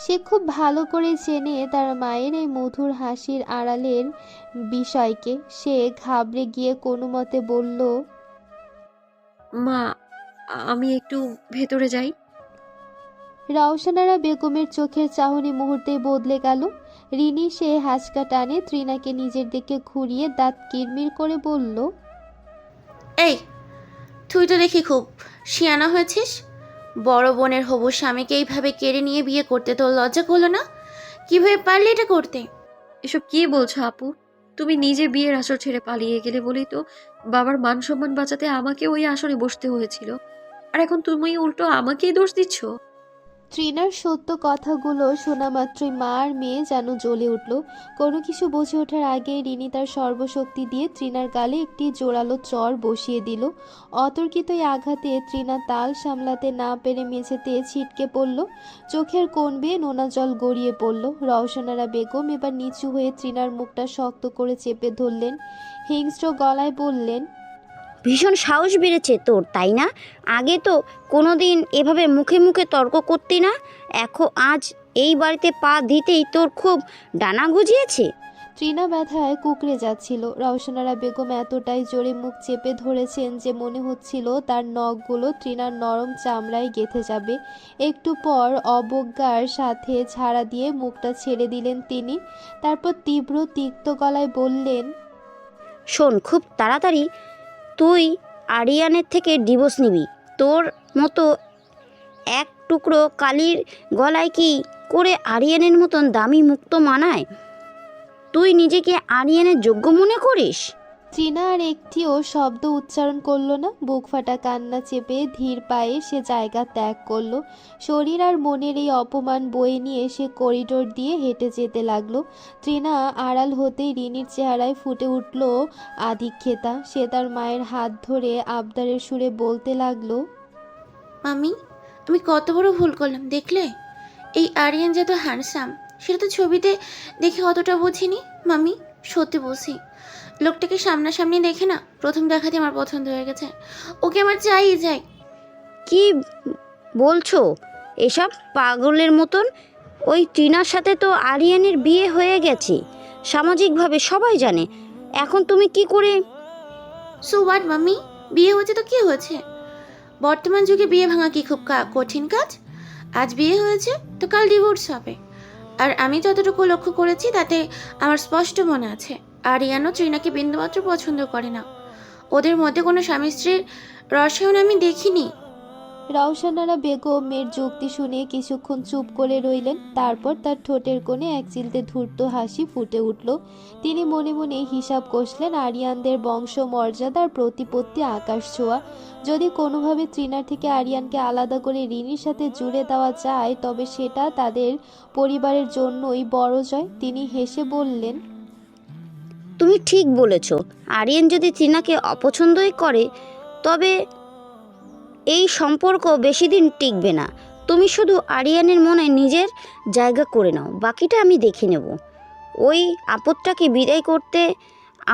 সে খুব ভালো করে চেনে তার মায়ের এই মধুর হাসির আড়ালের বিষয়কে। সে ঘাবড়ে গিয়ে কোনো মতে বলল, মা, আমি একটু ভেতরে যাই। রওশনারা বেগমের চোখের চাহনি মুহূর্তেই বদলে গেল। রিনি সে হাঁচকা টানে তৃণাকে নিজের দিকে ঘুরিয়ে দাঁত কিরমির করে বলল, এই, তুই তো দেখি খুব শিয়ানা হয়েছিস। বড় বোনের হবু স্বামীকে এইভাবে কেড়ে নিয়ে বিয়ে করতে তোর লজ্জা করলো না? কিভাবে পারলি এটা করতে? এসব কি বলছো আপু? তুমি নিজে বিয়ের আসর ছেড়ে পালিয়ে গেলে বলেই তো বাবার মান সম্মান বাঁচাতে আমাকে ওই আসরে বসতে হয়েছিল, আর এখন তুমি উল্টো আমাকেই দোষ দিচ্ছ। তৃণার সত্য কথাগুলো শোনা মাত্রই মা আর মেয়ে যেন জ্বলে উঠল। কোনো কিছু বুঝে ওঠার আগে রিনি তার সর্বশক্তি দিয়ে তৃণার গালে একটি জোরালো চর বসিয়ে দিল। অতর্কিত এই আঘাতে তৃণা তাল সামলাতে না পেরে মেঝেতে ছিটকে পড়ল। চোখের কোণ বেয়ে নোনা জল গড়িয়ে পড়ল। রওশনারা বেগম এবার নিচু হয়ে তৃণার মুখটা শক্ত করে চেপে ধরলেন। হিংস্র গলায় বললেন, ভীষণ সাহস বেড়েছে তোর, তাই না? আগে তো কোনোদিন এভাবে মুখে মুখে তর্ক করতি না, এখন আজ এই বাড়িতে পা দিতেই তোর খুব ডানা গজিয়েছে। তৃণা ব্যথায় কুঁকড়ে যাচ্ছিল। রওশনারা বেগম এতটাই জোরে মুখ চেপে ধরেছেন যে মনে হচ্ছিল তার নখগুলো তৃণার নরম চামড়ায় গেঁথে যাবে। একটু পর অবজ্ঞার সাথে ঝাড়া দিয়ে মুখটা ছেড়ে দিলেন তিনি। তারপর তীব্র তিক্ত গলায় বললেন, শোন, খুব তাড়াতাড়ি তুই আরিয়ানের থেকে ডিভোর্স নিবি। তোর মতো এক টুকরো কালির গলায় কি করে আরিয়ানের মতন দামি মুক্ত মানায়? তুই নিজেকে আরিয়ানের যোগ্য মনে করিস? তৃণা আর একটিও শব্দ উচ্চারণ করল না। বুক ফাটা কান্না চেপে ধীর পায়ে সে জায়গা ত্যাগ করলো। শরীর আর মনের এই অপমান বয়ে নিয়ে সে করিডোর দিয়ে হেঁটে যেতে লাগলো। তৃণা আড়াল হতেই রিনির চেহারায় ফুটে উঠল আধিক্যেতা। সে তার মায়ের হাত ধরে আবদারের সুরে বলতে লাগলো, মামি, আমি কত বড় ভুল করলাম দেখলে? এই আরিয়ান যত হ্যান্ডসাম সেটা তো ছবিতে দেখে অতটা বুঝিনি মামি, সত্যি বলছি। লোকটাকে সামনাসামনি দেখে না প্রথম দেখাতে আমার পছন্দ হয়ে গেছে। ওকে আমার চাই চাই। কি বলছো এসব পাগলের মতন? ওই টিনার সাথে তো আরিয়ানের বিয়ে হয়ে গেছে, সামাজিকভাবে সবাই জানে। এখন তুমি কি করে? সো হোয়াট মাম্মি, বিয়ে হয়েছে তো কি হয়েছে? বর্তমান যুগে বিয়ে ভাঙা কি খুব কঠিন কাজ? আজ বিয়ে হয়েছে তো কাল ডিভোর্স হবে। আর আমি যতটুকু লক্ষ্য করেছি তাতে আমার স্পষ্ট মনে আছে আরিয়ানও ট্রিনাকে বিন্দুমাত্র পছন্দ করে না। ওদের মধ্যে কোনো স্বামী স্ত্রীর রসায়ন আমি দেখিনি। রওশনারা বেগমের যুক্তি শুনে কিছুক্ষণ চুপ করে রইলেন। তারপর তার ঠোঁটের কোণে এক চিলতে ধূর্ত হাসি ফুটে উঠল। তিনি মনে মনে হিসাব কষলেন, আরিয়ানদের বংশ মর্যাদার প্রতিপত্তি আকাশ ছোঁয়া। যদি কোনোভাবে তৃণার থেকে আরিয়ানকে আলাদা করে রিনির সাথে জুড়ে দেওয়া যায় তবে সেটা তাদের পরিবারের জন্যই বড় জয়। তিনি হেসে বললেন, তুমি ঠিক বলেছ। আরিয়ান যদি টিনাকে অপছন্দই করে তবে এই সম্পর্ক বেশি দিন টিকবে না। তুমি শুধু আরিয়ানের মনে নিজের জায়গা করে নাও, বাকিটা আমি দেখে নেব। ওই আপদটাকে বিদায় করতে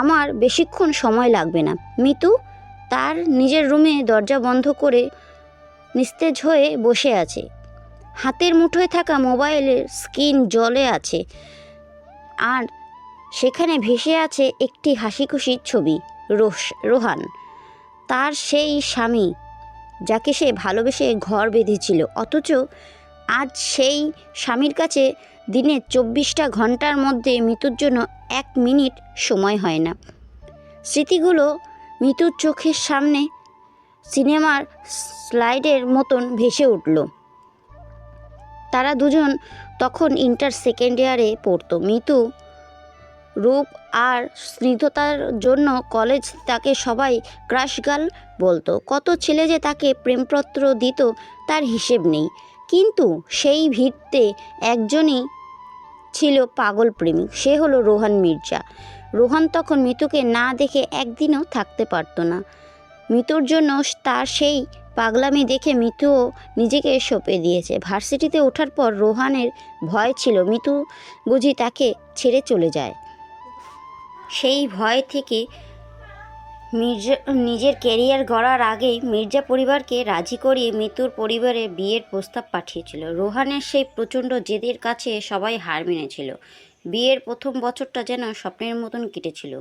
আমার বেশিক্ষণ সময় লাগবে না। মিতু তার নিজের রুমে দরজা বন্ধ করে নিস্তেজ হয়ে বসে আছে। হাতের মুঠোয় থাকা মোবাইলের স্ক্রিন জ্বলে আছে আর সেখানে ভেসে আছে একটি হাসিখুশির ছবি। রোহান, তার সেই স্বামী যাকে সে ভালোবেসে ঘর বেঁধেছিল, অথচ আজ সেই স্বামীর কাছে দিনে 24টা ঘন্টার মধ্যে মৃত্যুর জন্য 1 মিনিট সময় হয় না। স্মৃতিগুলো মৃত্যুর চোখের সামনে সিনেমার স্লাইডের মতন ভেসে উঠল। তারা দুজন তখন ইন্টার সেকেন্ড ইয়ারে পড়তো। মৃত্যু রূপ আর স্নিগ্ধতার জন্য কলেজ তাকে সবাই ক্রাশ গার্ল বলতো। কত ছেলে যে তাকে প্রেমপত্র দিত তার হিসেব নেই। কিন্তু সেই ভিড়তে একজনই ছিল পাগল প্রেমিক, সে হলো রোহান মির্জা। রোহান তখন মিতুকে না দেখে একদিনও থাকতে পারত না। মিতুর জন্য তার সেই পাগলামি দেখে মিতুও নিজেকে সঁপে দিয়েছে। ভার্সিটিতে ওঠার পর রোহানের ভয় ছিল মিতু বুঝি তাকে ছেড়ে চলে যায়। সেই ভয় থেকে মির্জা নিজের ক্যারিয়ার গড়ার আগেই মির্জা পরিবারকে রাজি করিয়ে মিতুর পরিবারে বিয়ের প্রস্তাব পাঠিয়েছিল। রোহানের সেই প্রচণ্ড জেদের কাছে সবাই হার মেনেছিল। বিয়ের প্রথম বছরটা যেন স্বপ্নের মতন কেটেছিল।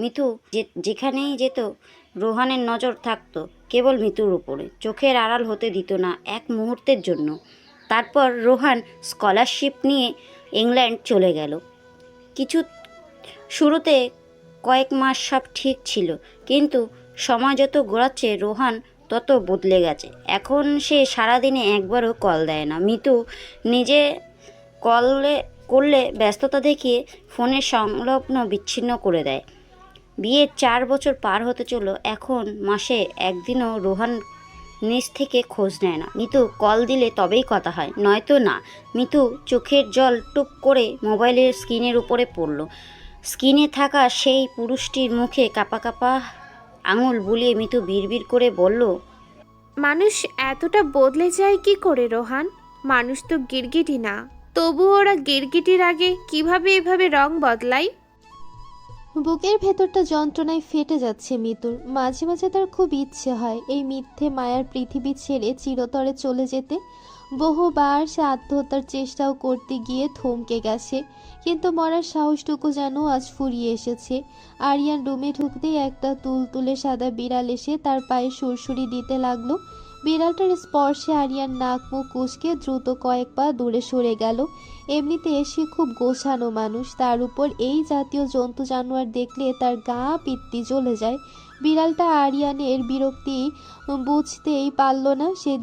মিতু যেখানেই যেত রোহানের নজর থাকতো কেবল মিতুর উপরে, চোখের আড়াল হতে দিত না এক মুহূর্তের জন্য। তারপর রোহান স্কলারশিপ নিয়ে ইংল্যান্ড চলে গেল। শুরুতে কয়েক মাস সব ঠিক ছিল, কিন্তু সময় যত গড়াচ্ছে রোহান তত বদলে গেছে। এখন সে সারাদিনে একবারও কল দেয় না। মিতু নিজে করলে ব্যস্ততা দেখিয়ে ফোনের সংলগ্ন বিচ্ছিন্ন করে দেয়। বিয়ের 4 বছর পার হতে চলল, এখন মাসে একদিনও রোহান নিজ থেকে খোঁজ নেয় না। মিতু কল দিলে তবেই কথা হয়, নয়তো না। মিতু চোখের জল টুপ করে মোবাইলের স্ক্রিনের উপরে পড়ল। স্ক্রিনে থাকা সেই পুরুষটির মুখে কাঁপা কাঁপা আঙুল বুলিয়ে মিতু বিড়বিড় করে বলল, মানুষ এতটা বদলে যায় কি করে রোহান? মানুষ তো গিরগিটি না, তবু ওরা গিরগিটির আগে কিভাবে এভাবে রং বদলায়? বুকের ভেতরটা যন্ত্রণায় ফেটে যাচ্ছে মিতুর। মাঝে মাঝে তার খুব ইচ্ছে হয় এই মিথ্যে মায়ার পৃথিবী ছেড়ে চিরতরে চলে যেতে। বহুবার সে আত্মহত্যার চেষ্টাও করতে গিয়ে থমকে গেছে, কিন্তু মরার সাহসটুকু যেন আজ ফুরিয়ে এসেছে। আরিয়ান রুমে ঢুকতেই একটা তুলতুলে সাদা বিড়াল এসে তার পায়ে সুরসুরি দিতে লাগলো। বিড়ালটার স্পর্শে আরিয়ান নাক মুখ কুঁচকে দ্রুত কয়েক পা দূরে সরে গেল। এমনিতে সে খুব গোছানো মানুষ, তার উপর এই জাতীয় জন্তু জানোয়ার দেখলে তার গা পিত্তি জ্বলে যায়। বিড়ালটা আরিয়ানের বিরক্তি বুঝতেই পারল না। সে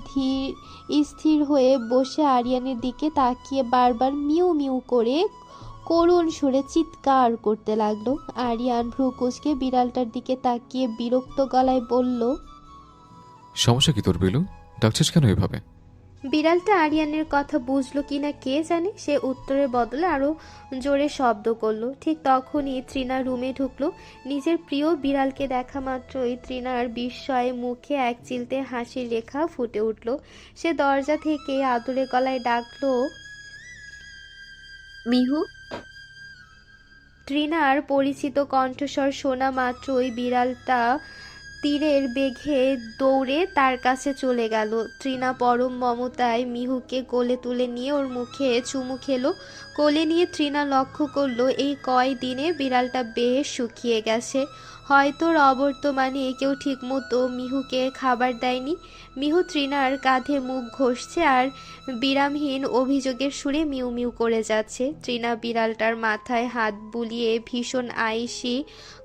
স্থির হয়ে বসে আরিয়ানের দিকে তাকিয়ে বারবার মিউ মিউ করে করুণ সুরে চিৎকার করতে লাগলো। আরিয়ান ভ্রু কুঁচকে বিড়ালটার দিকে তাকিয়ে বিরক্ত গলায় বলল, সমস্যা কি তোর বিলু? ডাকছিস কেন এভাবে? বিড়ালটা আরিয়ানের কথা বুঝলো কিনা কে জানে, সে উত্তরের বদলে আরো জোরে শব্দ করলো। ঠিক তখনই তৃণা রুমে ঢুকলো। নিজের প্রিয় বিড়ালকে দেখা মাত্রই তৃণার বিস্ময়ে মুখে এক চিলতে হাসির রেখা ফুটে উঠল। সে দরজা থেকে আদুরে গলায় ডাকলো, মিহু। তৃণার পরিচিত কণ্ঠস্বর শোনা মাত্রই বিড়ালটা তীরের বেগে দৌড়ে তার কাছে চলে গেল। তৃণা পরম মমতায় মিহুকে কোলে তুলে নিয়ে ওর মুখে চুমু খেলো। কোলে নিয়ে তৃণা লক্ষ্য করলো এই কয়দিনে বিড়ালটা বেশ শুকিয়ে গেছে। হয়তো ওর অবর্তমানে কেউ ঠিকমতো মিহুকে খাবার দেয়নি। মিহু তৃণার কাঁধে মুখ ঘষছে আর বিরামহীন অভিযোগের সুরে মিউ মিউ করে যাচ্ছে। তৃণা বিড়ালটার মাথায় হাত বুলিয়ে ভীষণ আইসি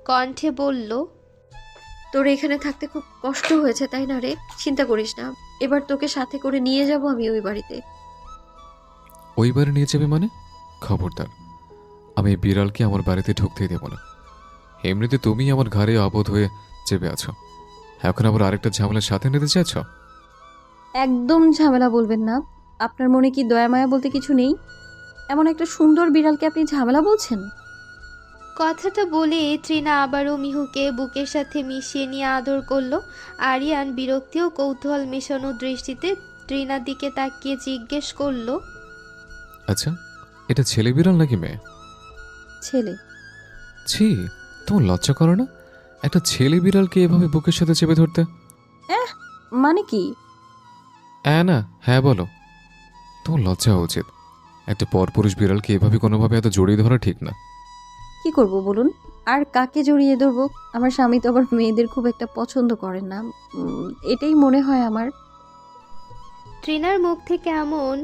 কণ্ঠে বলল, তোর এখানে থাকতে খুব কষ্ট হয়েছে তাই না রে? চিন্তা করিস না, এবার তোকে সাথে করে নিয়ে যাব আমি ওই বাড়িতে। ওই বাড়ি নিয়ে যাবে মানে? খবরদার, আমি এই বিড়ালকে আমার বাড়িতে ঢুকতেই দেব না। এমনিতে তুমি আমার ঘাড়ে অবোধ হয়ে চেপে আছো, এখন আবার আরেকটা ঝামেলার সাথে নিতে চাইছ? একদম ঝামেলা বলবেন না। আপনার মনে কি দয়া মায়া বলতে কিছু নেই? এমন একটা সুন্দর বিড়ালকে আপনি ঝামেলা বলছেন? কথাটা বলে তৃণা আবারও মিহুকে বুকের সাথে মিশিয়ে নিয়ে আদর করলো। আরিয়ান বিরক্তি ও কৌতূহল মেশানো দৃষ্টিতে তৃণার দিকে তাকিয়ে জিজ্ঞেস করলো, আচ্ছা, এটা ছেলে বিড়াল নাকি মেয়ে? ছেলে। ছি, তোমার লজ্জা করে না একটা ছেলে বিড়ালকে এভাবে বুকের সাথে চেপে ধরতে? মানে কি? না, হ্যাঁ বলো। তোমার লজ্জা হওয়া উচিত। একটা পরপুরুষ বিড়ালকে এভাবে কোনোভাবে এত জড়িয়ে ধরা ঠিক না। কি করব বলুন? আর কাকে জড়িয়ে ধরবো? আমার স্বামী তো আবার মেয়েদের খুব একটা পছন্দ করেন না। এটাই মনে হয় আমার। তৃণার মুখ থেকে এমন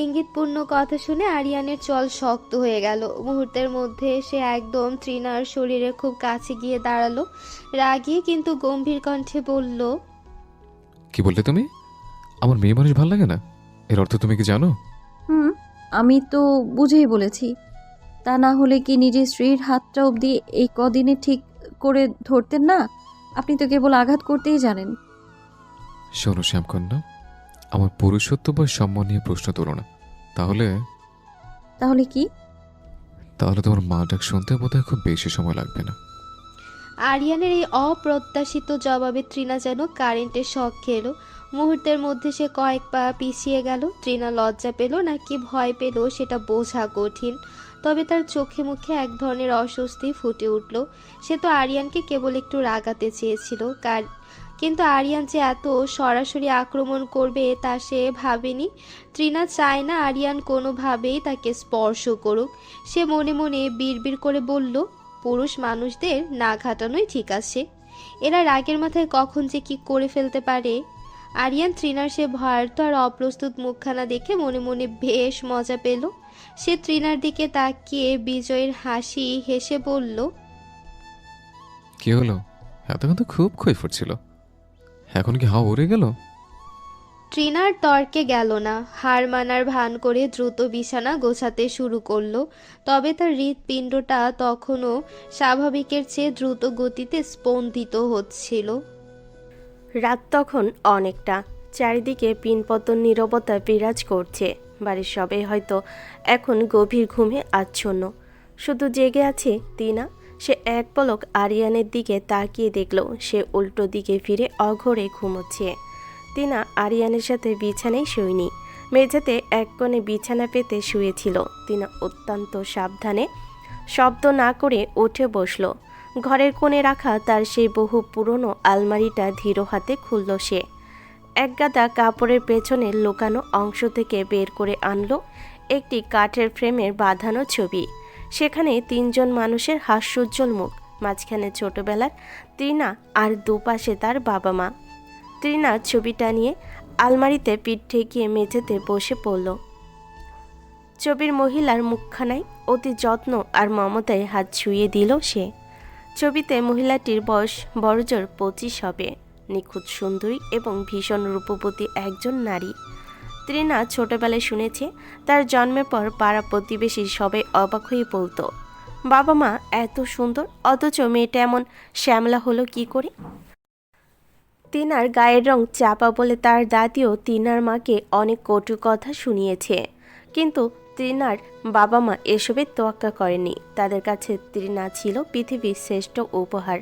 ইঙ্গিতপূর্ণ কথা শুনে আরিয়ানের চল শক্ত হয়ে গেল। মুহূর্তের মধ্যে সে একদম তৃণার শরীরে খুব কাছে গিয়ে দাঁড়ালো। রাগিয়ে কিন্তু গম্ভীর কণ্ঠে বলল, কি বললে তুমি? আমার মেয়ে মানুষ ভালো লাগে না? এর অর্থ তুমি কি জানো? আমি তো বুঝেই বলেছি। তা না হলে কি নিজের স্ত্রীর হাতটা অবধি এই কদিনে ঠিক করে ধরতেন না? আপনি তো কেবল আঘাত করতেই জানেন। শোনো শ্যামকন্যা, আমার পুরুষত্ব বা সম্মান নিয়ে প্রশ্ন তোলো না। তাহলে কি? তাহলে তোমার মা ডাক শুনতে বোধহয় খুব বেশি সময় লাগবে না। আরিয়ানের এই অপ্রত্যাশিত জবাবে তৃণা যেন কারেন্টের শক খেলো। মুহূর্তের মধ্যে সে কয়েক পা পিছিয়ে গেল। তৃণা লজ্জা পেল নাকি ভয় পেল সেটা বোঝা কঠিন, তবে তার চোখে মুখে এক ধরনের অস্বস্তি ফুটে উঠল। সে তো আরিয়ানকে কেবল একটু রাগাতে চেয়েছিল, কিন্তু আরিয়ান যে এত সরাসরি আক্রমণ করবে তা সে ভাবেনি। তৃণা চায় না আরিয়ান কোনোভাবেই তাকে স্পর্শ করুক। সে মনে মনে বিড়বিড় করে বলল, পুরুষ মানুষদের না ঘাটানোই ঠিক আছে। এরা রাগের মাথায় কখন যে কি করে ফেলতে পারে। আরিয়ান তৃণার সে ভয়ার্থ আর অপ্রস্তুত মুখখানা দেখে মনে মনে বেশ মজা পেল। সে তৃণার দিকে তাকিয়ে বিজয়ের হাসি হেসে বলল, কি হলো? এতক্ষণ তো খুব ক্ষয় ফুটছিল, এখন কি হাওয়া উড়ে গেল? তৃণার তর্কে গেল না। হার মানার ভান করে দ্রুত বিছানা গোছাতে শুরু করলো। তবে তার হৃৎপিণ্ডটা তখনও স্বাভাবিকের চেয়ে দ্রুত গতিতে স্পন্দিত হচ্ছিল। রাত তখন অনেকটা, চারিদিকে পিনপতন নীরবতা বিরাজ করছে। বাড়ির সবাই হয়তো এখন গভীর ঘুমে আচ্ছন্ন। শুধু জেগে আছে তিনা। সে এক পলক আরিয়ানের দিকে তাকিয়ে দেখল সে উল্টো দিকে ফিরে অঘরে ঘুমোচ্ছে। তিনা আরিয়ানের সাথে বিছানায় শোয়নি, মেঝেতে এক কোণে বিছানা পেতে শুয়েছিল। তিনা অত্যন্ত সাবধানে শব্দ না করে উঠে বসল। ঘরের কোণে রাখা তার সেই বহু পুরনো আলমারিটা ধীর হাতে খুলল সে। একগাদা কাপড়ের পেছনে লুকানো অংশ থেকে বের করে আনলো একটি কাঠের ফ্রেমের বাঁধানো ছবি। সেখানে তিনজন মানুষের হাস্যোজ্জ্বল মুখ, মাঝখানে ছোটবেলার তৃণা আর দুপাশে তার বাবা মা। তৃণা ছবিটা নিয়ে আলমারিতে পিঠ ঠেকিয়ে মেঝেতে বসে পড়ল। ছবির মহিলার মুখখানায় অতি যত্ন আর মমতায় হাত ছুঁয়ে দিল সে। ছবিতে মহিলাটির বয়স বড়জোর 25 হবে। নিখুঁত সুন্দরী এবং ভীষণ রূপবতী একজন নারী। তৃণা ছোটবেলায় শুনেছে তার জন্মের পর পাড়া প্রতিবেশী সবাই অবাক হয়ে বলতো, বাবা মা এত সুন্দর অথচ মেয়েটা এমন শ্যামলা হলো কি করে। তিনার গায়ের রং চাপা বলে তার দাদিও তিনার মাকে অনেক কটু কথা শুনিয়েছে, কিন্তু তৃণার বাবা মা এসবের তোয়াক্কা করেনি। তাদের কাছে তৃণা ছিল পৃথিবীর শ্রেষ্ঠ উপহার।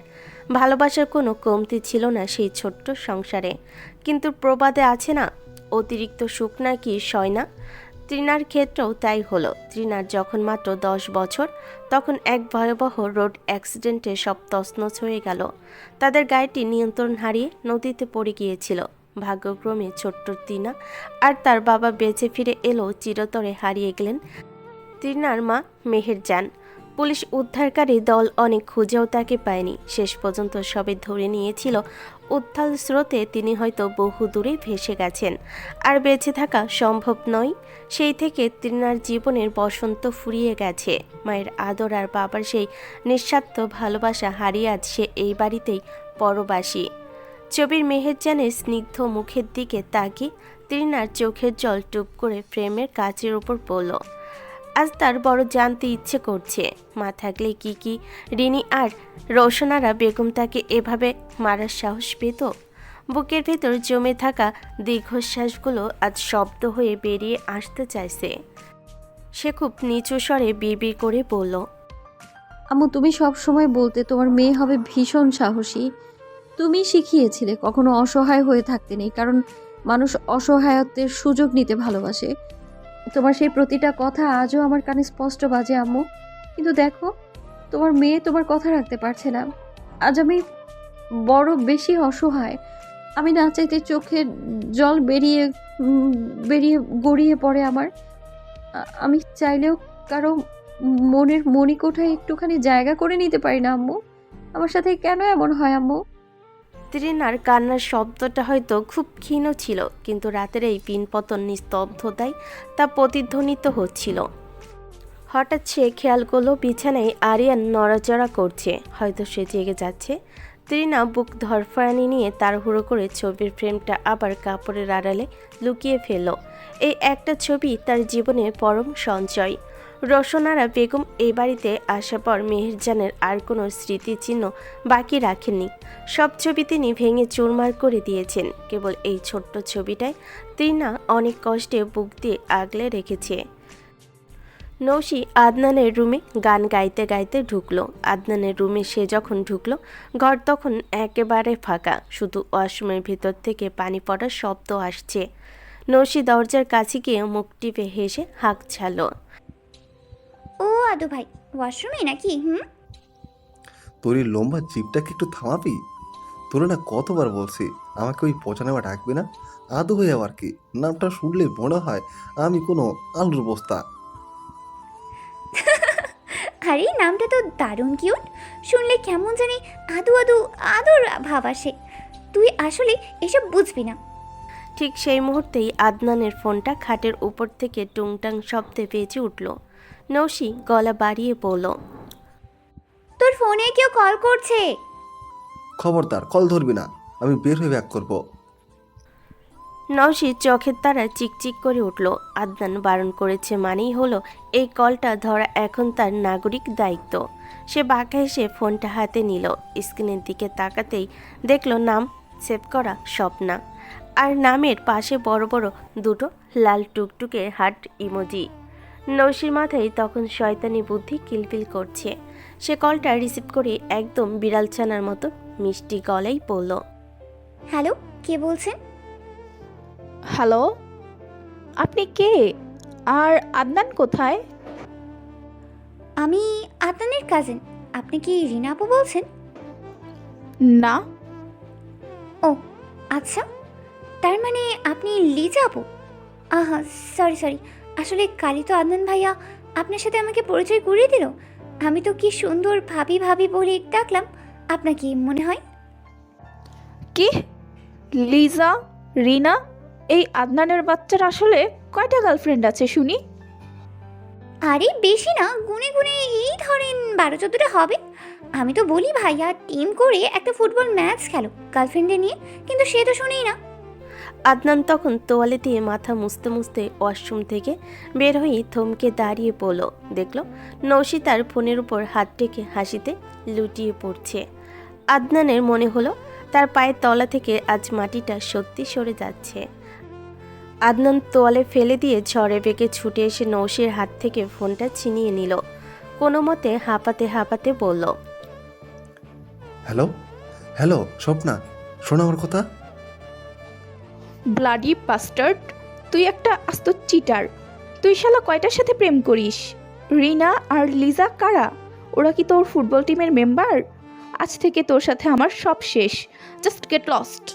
ভালোবাসার কোনো কমতি ছিল না সেই ছোট্ট সংসারে। কিন্তু প্রবাদে আছে না, অতিরিক্ত সুখ নাকি সয় না। তৃণার ক্ষেত্রেও তাই হলো। তৃণার যখন মাত্র 10 বছর, তখন এক ভয়াবহ রোড অ্যাক্সিডেন্টে সব তছনছ হয়ে গেল। তাদের গাড়িটি নিয়ন্ত্রণ হারিয়ে নদীতে পড়ে গিয়েছিল। ভাগ্যক্রমে ছোট্ট তৃণা আর তার বাবা বেঁচে ফিরে এলেও চিরতরে হারিয়ে গেলেন তৃণার মা মেহেরজান। পুলিশ উদ্ধারকারী দল অনেক খুঁজেও তাকে পায়নি। শেষ পর্যন্ত সবে ধরে নিয়েছিল উত্তাল স্রোতে তিনি হয়তো বহু দূরে ভেসে গেছেন, আর বেঁচে থাকা সম্ভব নয়। সেই থেকে তৃণার জীবনের বসন্ত ফুরিয়ে গেছে। মায়ের আদর আর বাবার সেই নিঃস্বার্থ ভালোবাসা হারিয়ে আজ সে এই বাড়িতেই পরবাসী। ছবির মেহেরজানের স্নিগ্ধ মুখের দিকে তাকিয়ে তৃণার চোখের জল টুপ করে ফ্রেমের কাচের উপর পড়ল। আজ তার বড় জানতে ইচ্ছে করছে, মা থাকলে কি রিনি আর রোশনারা বেগম তাকে এভাবে মারার সাহস পেত। বুকের ভেতর জমে থাকা দীর্ঘশ্বাসগুলো আজ শব্দ হয়ে বেরিয়ে আসতে চাইছে। সে খুব নিচু স্বরে বিড়বিড় করে বলল, আম্মু, তুমি সব সময় বলতে তোমার মেয়ে হবে ভীষণ সাহসী। তুমি শিখিয়েছিলে কখনো অসহায় হয়ে থাকতে নেই, কারণ মানুষ অসহায়ত্বের সুযোগ নিতে ভালোবাসে। তোমার সেই প্রতিটা কথা আজও আমার কানে স্পষ্ট বাজে আম্মু। কিন্তু দেখো, তোমার মেয়ে তোমার কথা রাখতে পারছে না। আজ আমি বড় বেশি অসহায়। আমি না চাইতে চোখের জল বেরিয়ে গড়িয়ে পড়ে আমার। আমি চাইলেও কারো মনের মণিকোঠায় একটুখানি জায়গা করে নিতে পারি না আম্মু। আমার সাথে কেন এমন হয় আম্মু? তৃণার কান্নার শব্দটা হয়তো খুব ক্ষীণ ছিল, কিন্তু রাতের এই পিনপতন নিস্তব্ধতায় তা প্রতিধ্বনিত হচ্ছিল। হঠাৎ সে খেয়াল করলো বিছানায় আরিয়ান নড়াচড়া করছে, হয়তো সে জেগে যাচ্ছে। তৃণা বুক ধরফরানি নিয়ে তাড়াহুড়ো করে ছবির ফ্রেমটা আবার কাপড়ের আড়ালে লুকিয়ে ফেলল। এই একটা ছবি তার জীবনের পরম সঞ্চয়। রোশনারা বেগম এই বাড়িতে আসার পর মেহেরজানের আর কোনো স্মৃতিচিহ্ন বাকি রাখেননি। সব ছবি তিনি ভেঙে চুরমার করে দিয়েছেন। কেবল এই ছোট্ট ছবিটায় তৃণা অনেক কষ্টে বুক দিয়ে আগলে রেখেছে। নৌশি আদনানের রুমে গান গাইতে গাইতে ঢুকলো। আদনানের রুমে সে যখন ঢুকলো, ঘর তখন একেবারে ফাঁকা, শুধু ওয়াশরুমের ভিতর থেকে পানি পড়ার শব্দ আসছে। নৌশি দরজার কাছে গিয়ে মুখ টিপে হেসে হাঁক ছাড়ল। ও আদু ভাই, ওয়াশরুমে নাকি? তোর এই লম্বা জিপটাকে একটু থামাবি? তোরে না কতবার বলছি আমাকে ওই পচা নামা ডাকবে না। আদু ভাই আবার কি? নামটা শুনলে মনে হয় আমি কোনো আলুর বস্তা। আরে নামটা তো দারুণ কিউট, শুনলে কেমন জানি আদু আদু আদুর ভাব আসে। তুই আসলে এসব বুঝবি না। ঠিক সেই মুহূর্তেই আদনানের ফোনটা খাটের উপর থেকে টুংটাং শব্দে বেজে উঠল। নৌশি গলা বাড়িয়ে বলল, তোর ফোনে কেউ কল করছে। খবরদার কল ধরবি না, আমি বের হয়ে ব্যাক করবো। নৌশি চোখের তারা চিকচিক করে উঠল। আদনান বারণ করেছে মানেই হলো এই কলটা ধরা এখন তার নাগরিক দায়িত্ব। সে বাঁকা হেসে ফোনটা হাতে নিল। স্ক্রিনের দিকে তাকাতেই দেখল নাম সেভ করা স্বপ্না, আর নামের পাশে বড় বড় দুটো লাল টুকটুকে হার্ট ইমোজি। নৌশির মাথায় তখন শয়তানি বুদ্ধি কিলবিল করছে। সে কলটা রিসিভ করে একদম বিড়াল ছানার মতো মিষ্টি গলায় বলল, হ্যালো, কে বলছেন? হ্যালো, আপনি কে? আর আদনান কোথায়? আমি আদনানের কাজিন। আপনি কি রিনা আপু বলছেন? না। ও আচ্ছা, তার মানে আপনি লিজা আপু? আহা, সরি, আসলে কালই তো আদনান ভাইয়া আপনার সাথে আমাকে পরিচয় করিয়ে দিল। আমি তো কি সুন্দর ভাবি ভাবি বলে ডাকলাম। আপনার কি মনে হয়? কি? লিজা, রিনা, এই আদনানের বাচ্চার আসলে কয়টা গার্লফ্রেন্ড আছে শুনি? আরে বেশি না, গুনে গুনে এই ধরেন 12-14টা হবে। আমি তো বলি ভাইয়া টিম করে একটা ফুটবল ম্যাচ খেলো গার্লফ্রেন্ডে নিয়ে, কিন্তু সে তো শুনেই না। আদনান তখন তোয়ালে দিয়ে মাথা মুছতে মুছতে ওয়াশরুম থেকে বের হয়ে থমকে দাঁড়িয়ে পড়ল। দেখল নৌশি তার ফোনের উপর হাত রেখে হাসিতে লুটিয়ে পড়ছে। আদনানের মনে হলো তার পায়ের তলা থেকে আজ মাটিটা সত্যি সরে যাচ্ছে। আদনান তোয়ালে ফেলে দিয়ে ঝড়ে বেগে ছুটে এসে নৌশির হাত থেকে ফোনটা ছিনিয়ে নিল। কোনো মতে হাঁপাতে হাঁপাতে বলল, হ্যালো হ্যালো স্বপ্না, শোনো আমার কথা। ব্লাডি বাস্টার্ড, তুই একটা আস্ত চিটার। তুই শালা কয়টার সাথে প্রেম করিস? রিনা আর লিজা কারা? ওরা কি তোর ফুটবল টিমের মেম্বার? আজ থেকে তোর সাথে আমার সব শেষ। Just get lost.